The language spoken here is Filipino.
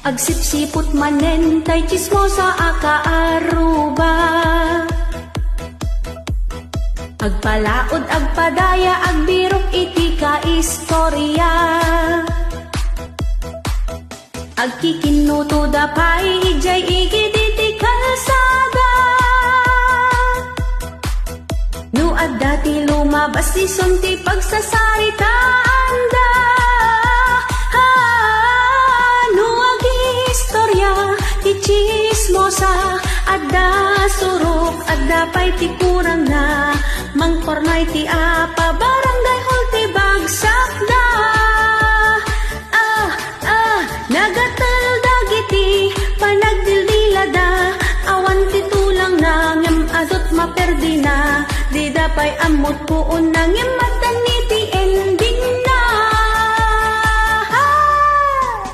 Agsipsipot manen tay chismosa akaaruba. Agpalaod agpadaya agbirok iti kaistorya. Agkikinuto dapay ijay igid iti kalsada. No adda ti lumabas ti sunti pagsasaritaan da. No agistorya ti chismosa adda surok adda pay ti kurang na. Mangpornay ti apa barangay hall ti bagsak da. Nagatal dagiti panagdildilada. Awan ti tulang na ngem adot maperdi na. Di dapay amot puon na ngem